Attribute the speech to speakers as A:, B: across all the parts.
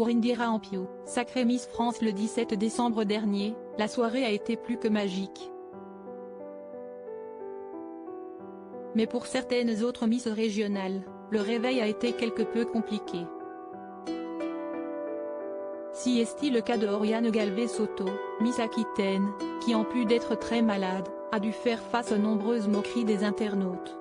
A: Pour Indira Ampio, sacrée Miss France le 17 décembre dernier, la soirée a été plus que magique. Mais pour certaines autres Miss régionales, le réveil a été quelque peu compliqué. Si est le cas de Oriane Galvez-Soto, Miss Aquitaine, qui en plus d'être très malade, a dû faire face aux nombreuses moqueries des internautes.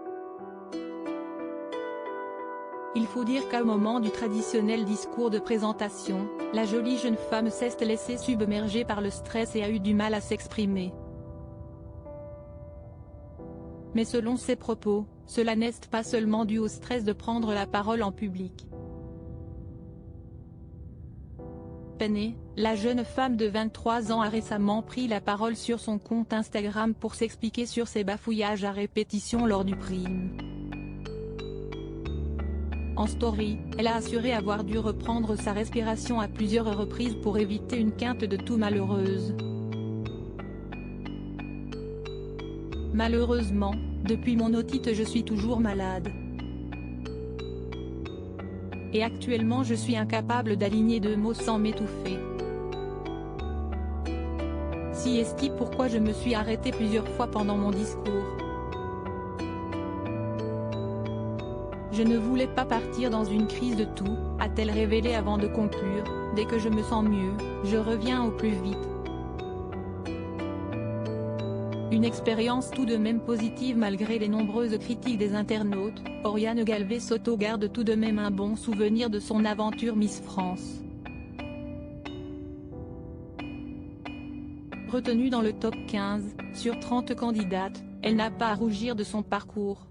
A: Il faut dire qu'au moment du traditionnel discours de présentation, la jolie jeune femme s'est laissée submerger par le stress et a eu du mal à s'exprimer. Mais selon ses propos, cela n'est pas seulement dû au stress de prendre la parole en public. Penny, la jeune femme de 23 ans a récemment pris la parole sur son compte Instagram pour s'expliquer sur ses bafouillages à répétition lors du prime. En story, elle a assuré avoir dû reprendre sa respiration à plusieurs reprises pour éviter une quinte de tout malheureuse. Malheureusement, depuis mon otite je suis toujours malade. Et actuellement je suis incapable d'aligner 2 mots sans m'étouffer. Si est pourquoi je me suis arrêtée plusieurs fois pendant mon discours. Je ne voulais pas partir dans une crise de toux, a-t-elle révélé avant de conclure, dès que je me sens mieux, je reviens au plus vite. Une expérience tout de même positive malgré les nombreuses critiques des internautes, Oriane Galvez-Soto garde tout de même un bon souvenir de son aventure Miss France. Retenue dans le top 15, sur 30 candidates, elle n'a pas à rougir de son parcours.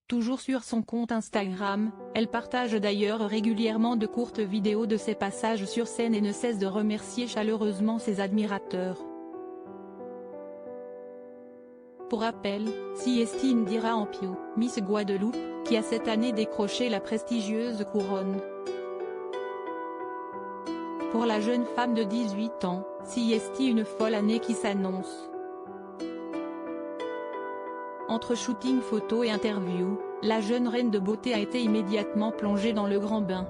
A: Toujours sur son compte Instagram, elle partage d'ailleurs régulièrement de courtes vidéos de ses passages sur scène et ne cesse de remercier chaleureusement ses admirateurs. Pour rappel, si est Indira Ampio, Miss Guadeloupe, qui a cette année décroché la prestigieuse couronne. Pour la jeune femme de 18 ans, si est une folle année qui s'annonce. Entre shooting photo et interview, la jeune reine de beauté a été immédiatement plongée dans le grand bain.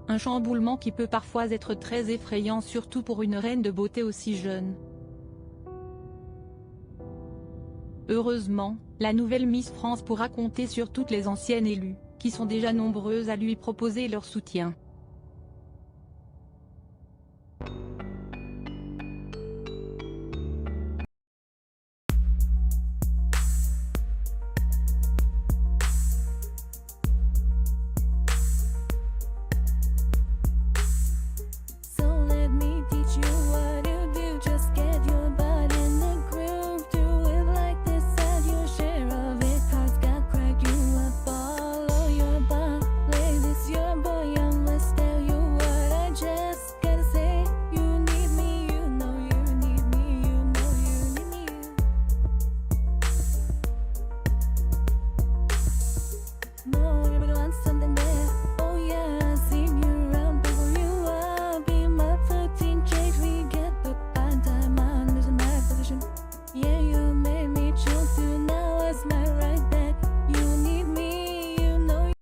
A: Un chamboulement qui peut parfois être très effrayant surtout pour une reine de beauté aussi jeune. Heureusement, la nouvelle Miss France pourra compter sur toutes les anciennes élues, qui sont déjà nombreuses à lui proposer leur soutien.